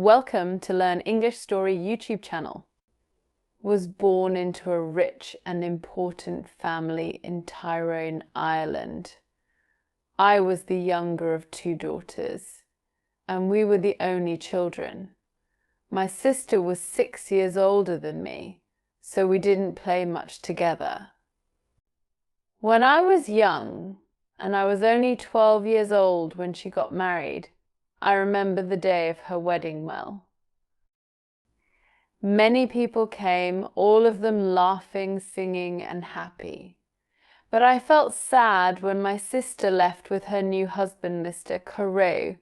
Welcome to Learn English Story YouTube channel. Was born into a rich and important family in Tyrone, Ireland. I was the younger of two daughters, and we were the only children. My sister was 6 years older than me, so we didn't play much together. When I was young, and I was only 12 years old when she got married, I remember the day of her wedding well. Many people came, all of them laughing, singing, and happy. But I felt sad when my sister left with her new husband, Mr. Carew.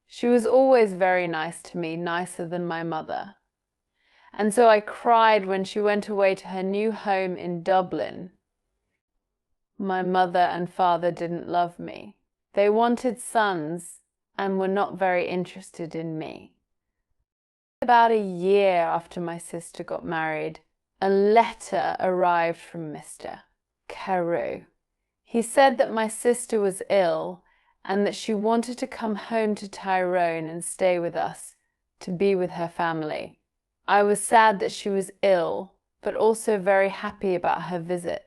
She was always very nice to me, nicer than my mother. And so I cried when she went away to her new home in Dublin. My mother and father didn't love me. They wanted sons and were not very interested in me. About a year after my sister got married, a letter arrived from Mr. Carew. He said that my sister was ill and that she wanted to come home to Tyrone and stay with us, to be with her family. I was sad that she was ill, but also very happy about her visit.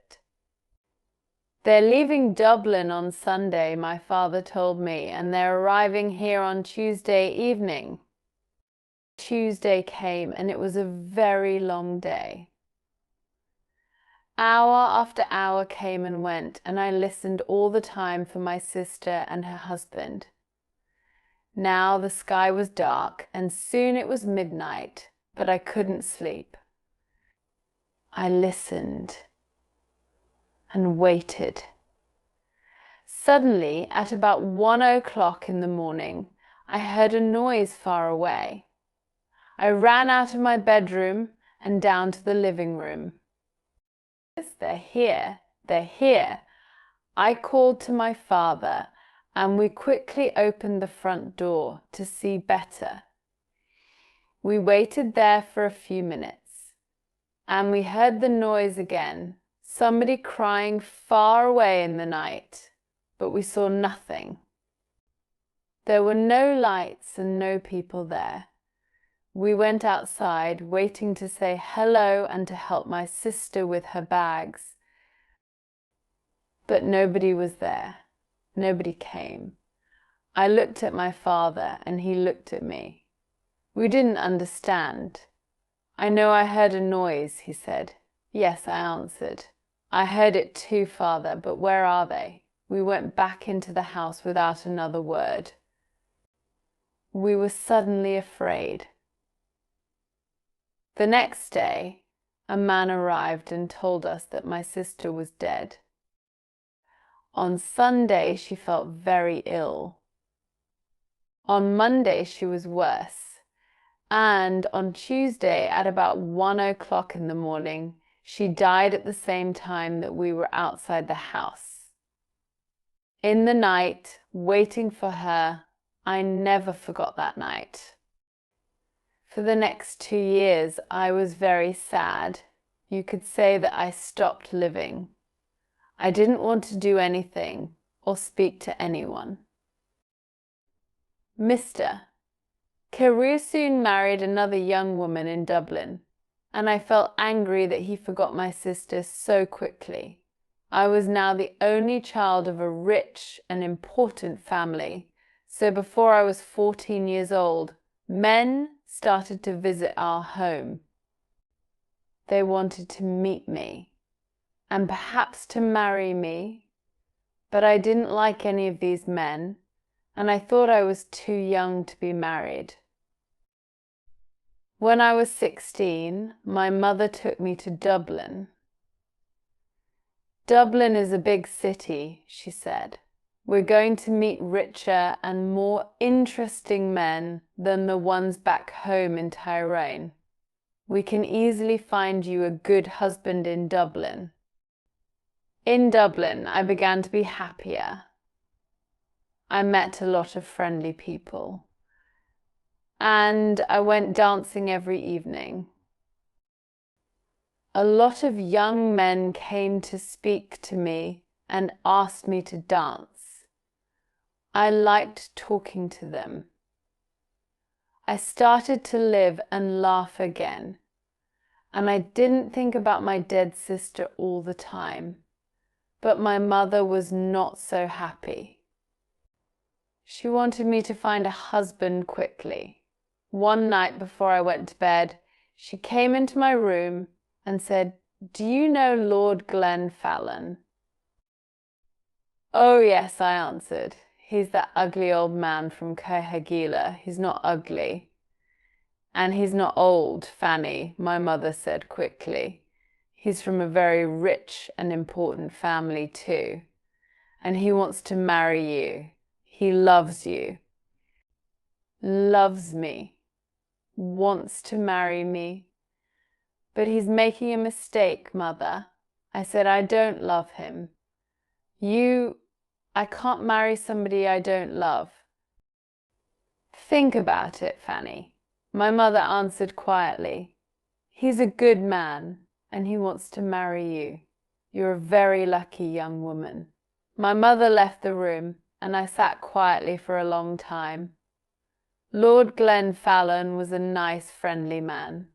They're leaving Dublin on Sunday, my father told me, and they're arriving here on Tuesday evening. Tuesday came, and it was a very long day. Hour after hour came and went, and I listened all the time for my sister and her husband. Now the sky was dark, and soon it was midnight, but I couldn't sleep. I listened and waited. Suddenly, at about 1 o'clock in the morning, I heard a noise far away. I ran out of my bedroom and down to the living room. They're here, they're here. I called to my father, and we quickly opened the front door to see better. We waited there for a few minutes, and we heard the noise again, somebody crying far away in the night, but we saw nothing. There were no lights and no people there. We went outside, waiting to say hello and to help my sister with her bags. But nobody was there. Nobody came. I looked at my father, and he looked at me. We didn't understand. "I know I heard a noise," he said. "Yes," I answered. "I heard it too, father, but where are they?" We went back into the house without another word. We were suddenly afraid. The next day, a man arrived and told us that my sister was dead. On Sunday, she felt very ill. On Monday, she was worse. And on Tuesday, at about 1 o'clock in the morning, she died at the same time that we were outside the house. In the night, waiting for her, I never forgot that night. For the next 2 years, I was very sad. You could say that I stopped living. I didn't want to do anything or speak to anyone. Mr. Carew soon married another young woman in Dublin, and I felt angry that he forgot my sister so quickly. I was now the only child of a rich and important family, so before I was 14 years old, men started to visit our home. They wanted to meet me and perhaps to marry me, but I didn't like any of these men, and I thought I was too young to be married. When I was 16, my mother took me to Dublin. "Dublin is a big city," she said. "We're going to meet richer and more interesting men than the ones back home in Tyrone. We can easily find you a good husband in Dublin." In Dublin, I began to be happier. I met a lot of friendly people, and I went dancing every evening. A lot of young men came to speak to me and asked me to dance. I liked talking to them. I started to live and laugh again, and I didn't think about my dead sister all the time. But my mother was not so happy. She wanted me to find a husband quickly. One night before I went to bed, she came into my room and said, "Do you know Lord Glenfallen?" "Oh yes," I answered. "He's that ugly old man from Caerhagila. He's not ugly." "And he's not old, Fanny," my mother said quickly. "He's from a very rich and important family too. And he wants to marry you. He loves you." Loves me. Wants to marry me. "But he's making a mistake, Mother." I said, "I don't love him." I can't marry somebody I don't love." "Think about it, Fanny," my mother answered quietly. "He's a good man, and he wants to marry you. You're a very lucky young woman." My mother left the room, and I sat quietly for a long time. Lord Glenfallen was a nice, friendly man.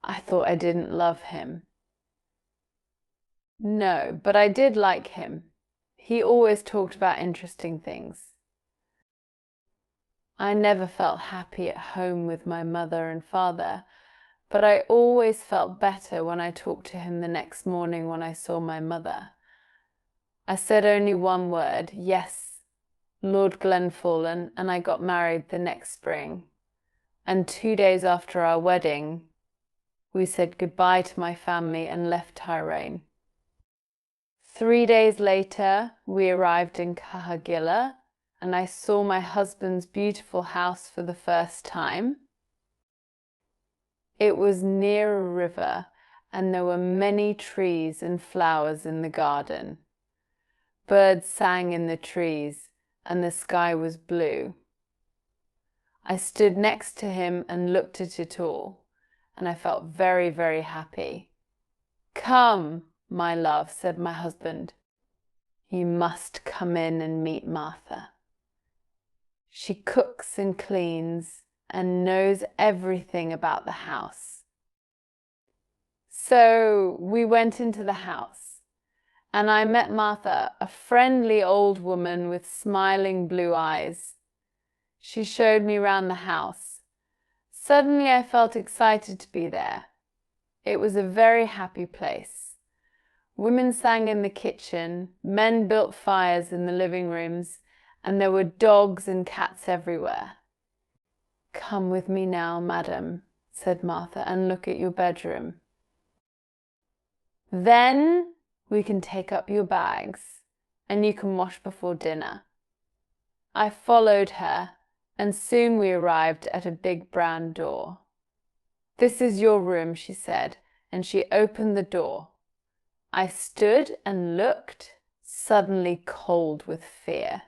I thought I didn't love him. No, but I did like him. He always talked about interesting things. I never felt happy at home with my mother and father, but I always felt better when I talked to him the next morning when I saw my mother. I said only one word, "Yes, Lord Glenfallen," and I got married the next spring. And 2 days after our wedding, we said goodbye to my family and left Tyrone. 3 days later, we arrived in Caerhagila, and I saw my husband's beautiful house for the first time. It was near a river, and there were many trees and flowers in the garden. Birds sang in the trees, and the sky was blue. I stood next to him and looked at it all, and I felt very, very happy. "Come, my love," said my husband. "You must come in and meet Martha. She cooks and cleans and knows everything about the house." So we went into the house, and I met Martha, a friendly old woman with smiling blue eyes. She showed me round the house. Suddenly I felt excited to be there. It was a very happy place. Women sang in the kitchen, men built fires in the living rooms, and there were dogs and cats everywhere. "Come with me now, madam," said Martha, "and look at your bedroom. Then we can take up your bags, and you can wash before dinner." I followed her, and soon we arrived at a big brown door. "This is your room," she said, and she opened the door. I stood and looked, suddenly cold with fear.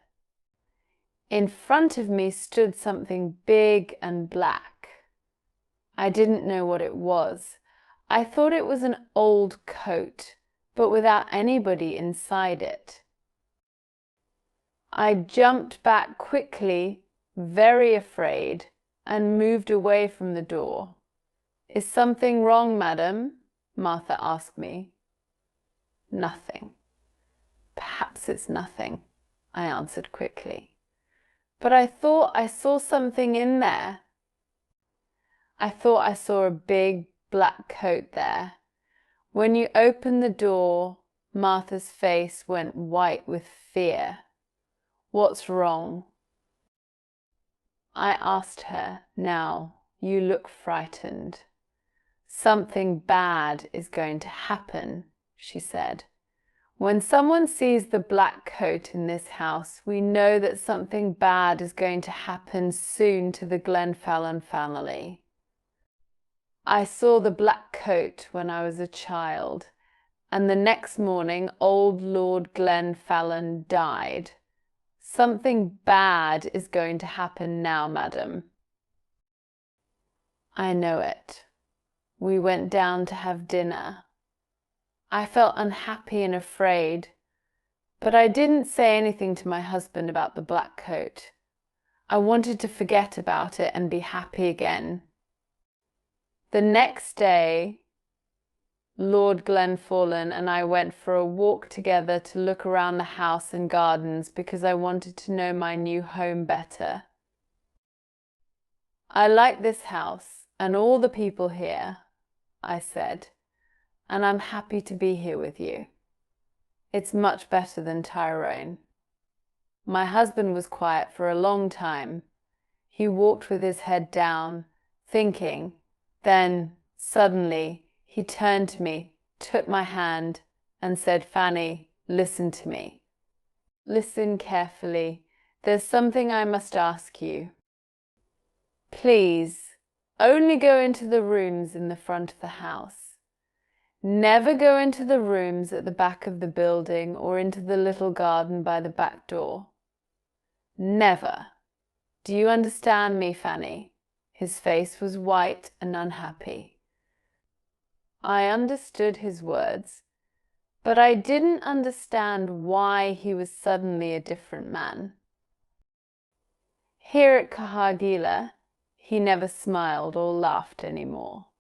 In front of me stood something big and black. I didn't know what it was. I thought it was an old coat, but without anybody inside it. I jumped back quickly, very afraid, and moved away from the door. "Is something wrong, madam?" Martha asked me. "Nothing. Perhaps it's nothing," I answered quickly. "But I thought I saw something in there." I thought I saw a big black coat there. When you opened the door, Martha's face went white with fear. "What's wrong?" I asked her. "Now, you look frightened. Something bad is going to happen," she said. "When someone sees the black coat in this house, we know that something bad is going to happen soon to the Glenfallen family. I saw the black coat when I was a child, and the next morning old Lord Glenfallen died. Something bad is going to happen now, madam." "I know it." We went down to have dinner. I felt unhappy and afraid, but I didn't say anything to my husband about the black coat. I wanted to forget about it and be happy again. The next day, Lord Glenfallen and I went for a walk together to look around the house and gardens because I wanted to know my new home better. I like this house and all the people here, I said, and I'm happy to be here with you. It's much better than Tyrone. My husband was quiet for a long time. He walked with his head down, thinking. Then, suddenly, he turned to me, took my hand, and said, "Fanny, listen to me. Listen carefully. There's something I must ask you. Please, only go into the rooms in the front of the house. Never go into the rooms at the back of the building or into the little garden by the back door. Never. Do you understand me, Fanny?" His face was white and unhappy. I understood his words, but I didn't understand why he was suddenly a different man. Here at Kahagila, he never smiled or laughed anymore.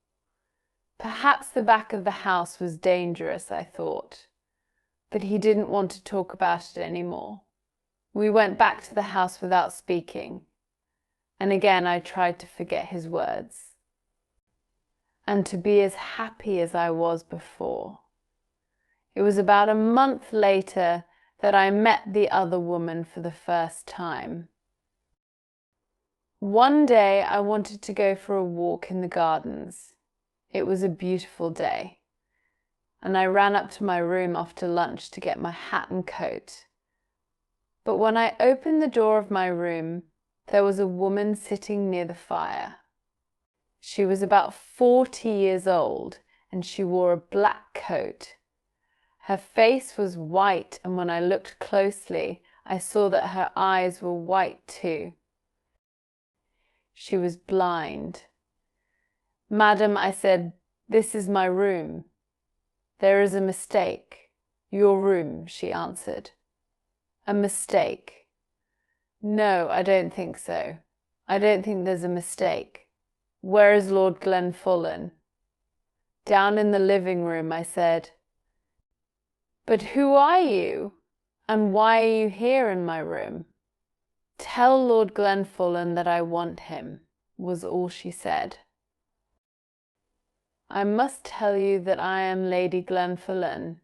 Perhaps the back of the house was dangerous, I thought, but he didn't want to talk about it anymore. We went back to the house without speaking, and again I tried to forget his words and to be as happy as I was before. It was about a month later that I met the other woman for the first time. One day I wanted to go for a walk in the gardens. It was a beautiful day, and I ran up to my room after lunch to get my hat and coat. But when I opened the door of my room, there was a woman sitting near the fire. She was about 40 years old, and she wore a black coat. Her face was white, and when I looked closely, I saw that her eyes were white too. She was blind. "Madam," I said, "this is my room." "There is a mistake. Your room," she answered. "A mistake? No, I don't think so. I don't think there's a mistake. Where is Lord Glenfallen?" "Down in the living room," I said. "But who are you? And why are you here in my room?" "Tell Lord Glenfallen that I want him," was all she said. "I must tell you that I am Lady Glenfallen,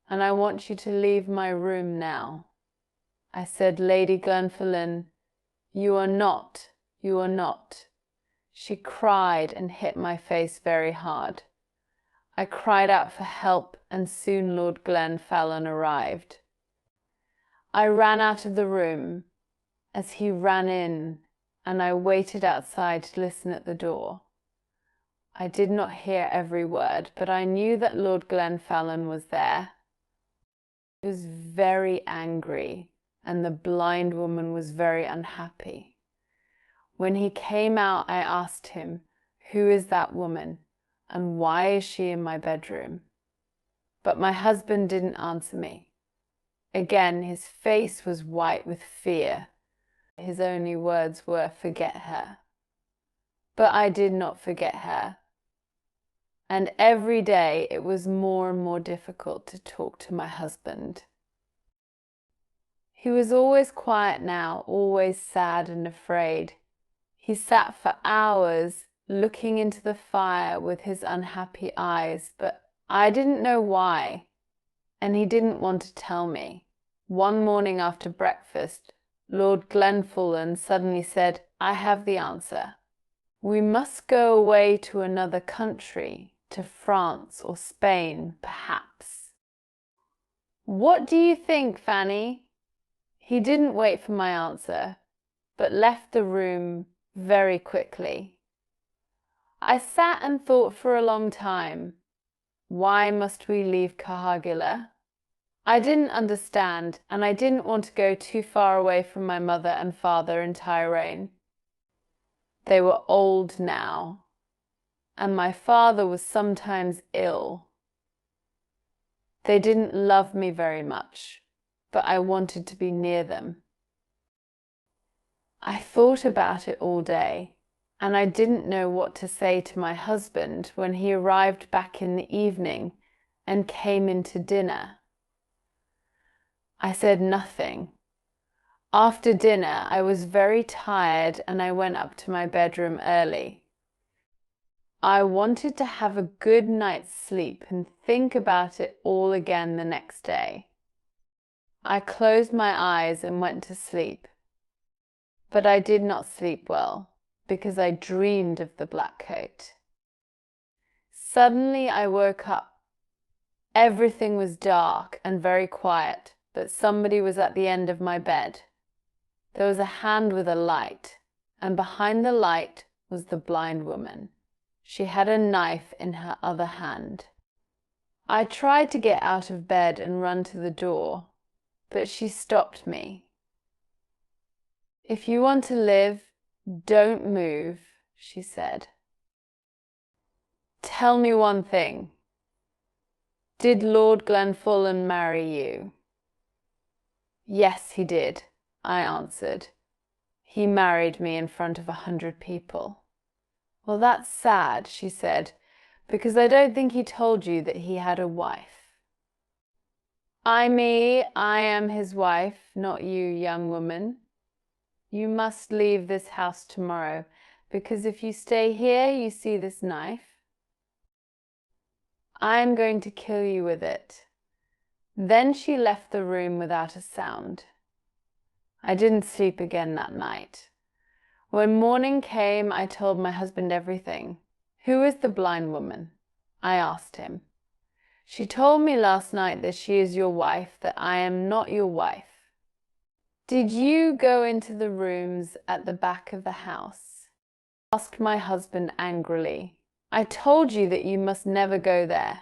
and I want you to leave my room now." I said, "Lady Glenfallen, you are not, you are not." She cried and hit my face very hard. I cried out for help, and soon Lord Glenfallen arrived. I ran out of the room as he ran in, and I waited outside to listen at the door. I did not hear every word, but I knew that Lord Glenfallen was there. He was very angry, and the blind woman was very unhappy. When he came out, I asked him, "Who is that woman, and why is she in my bedroom?" But my husband didn't answer me. Again, his face was white with fear. His only words were, "Forget her." But I did not forget her. And every day it was more and more difficult to talk to my husband. He was always quiet now, always sad and afraid. He sat for hours looking into the fire with his unhappy eyes, but I didn't know why, and he didn't want to tell me. One morning after breakfast, Lord Glenfallen suddenly said, "I have the answer. We must go away to another country, to France or Spain, perhaps." "What do you think, Fanny?" He didn't wait for my answer, but left the room very quickly. I sat and thought for a long time. Why must we leave Kahagila? I didn't understand, and I didn't want to go too far away from my mother and father in Tyrone. They were old now, and my father was sometimes ill. They didn't love me very much, but I wanted to be near them. I thought about it all day, and I didn't know what to say to my husband when he arrived back in the evening and came in to dinner. I said nothing. After dinner, I was very tired and I went up to my bedroom early. I wanted to have a good night's sleep and think about it all again the next day. I closed my eyes and went to sleep. But I did not sleep well because I dreamed of the black coat. Suddenly I woke up. Everything was dark and very quiet, but somebody was at the end of my bed. There was a hand with a light, and behind the light was the blind woman. She had a knife in her other hand. I tried to get out of bed and run to the door, but she stopped me. "If you want to live, don't move," she said. "Tell me one thing. Did Lord Glenfullen marry you?" "Yes, he did," I answered. "He married me in front of 100 people." "Well, that's sad," she said, "because I don't think he told you that he had a wife." I am his wife, not you, young woman. You must leave this house tomorrow, because if you stay here, you see this knife. I am going to kill you with it." Then she left the room without a sound. I didn't sleep again that night. When morning came, I told my husband everything. "Who is the blind woman?" I asked him. "She told me last night that she is your wife, that I am not your wife." "Did you go into the rooms at the back of the house?" asked my husband angrily. "I told you that you must never go there."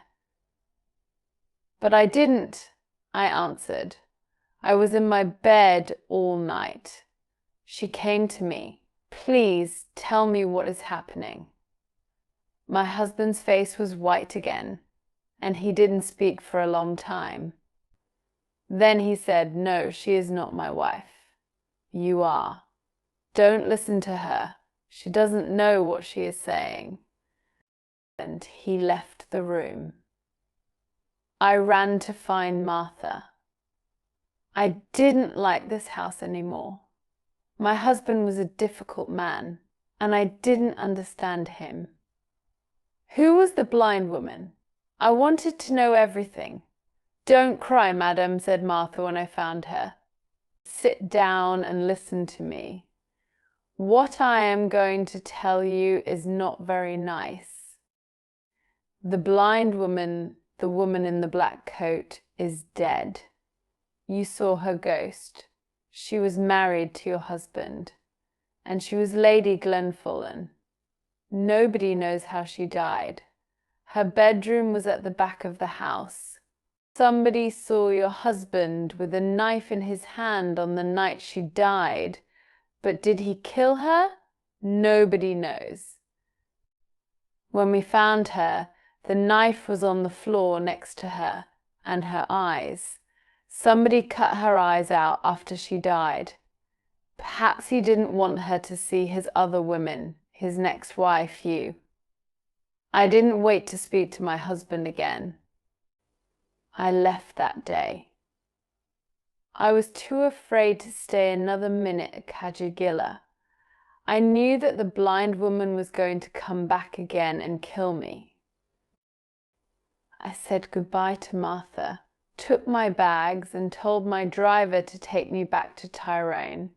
"But I didn't," I answered. "I was in my bed all night." She came to me. "Please tell me what is happening." My husband's face was white again, and he didn't speak for a long time. Then he said, "No, she is not my wife. You are. Don't listen to her. She doesn't know what she is saying." And he left the room. I ran to find Martha. I didn't like this house anymore. My husband was a difficult man, and I didn't understand him. Who was the blind woman? I wanted to know everything. "Don't cry, madam," said Martha when I found her. "Sit down and listen to me. What I am going to tell you is not very nice. The blind woman, the woman in the black coat, is dead. You saw her ghost. She was married to your husband, and she was Lady Glenfullen. Nobody knows how she died. Her bedroom was at the back of the house. Somebody saw your husband with a knife in his hand on the night she died, but did he kill her? Nobody knows. When we found her, the knife was on the floor next to her, and her eyes. Somebody cut her eyes out after she died. Perhaps he didn't want her to see his other women, his next wife, you." I didn't wait to speak to my husband again. I left that day. I was too afraid to stay another minute at Kajagilla. I knew that the blind woman was going to come back again and kill me. I said goodbye to Martha, took my bags and told my driver to take me back to Tyrone.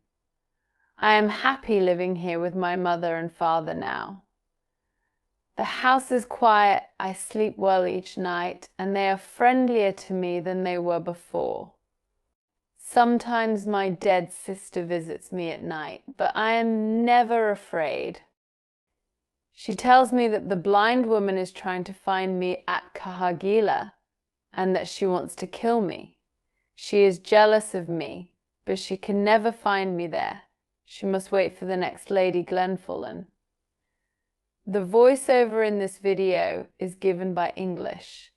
I am happy living here with my mother and father now. The house is quiet, I sleep well each night, and they are friendlier to me than they were before. Sometimes my dead sister visits me at night, but I am never afraid. She tells me that the blind woman is trying to find me at Kahagila, and that she wants to kill me. She is jealous of me, but she can never find me there. She must wait for the next Lady Glenfullen. The voiceover in this video is given by English.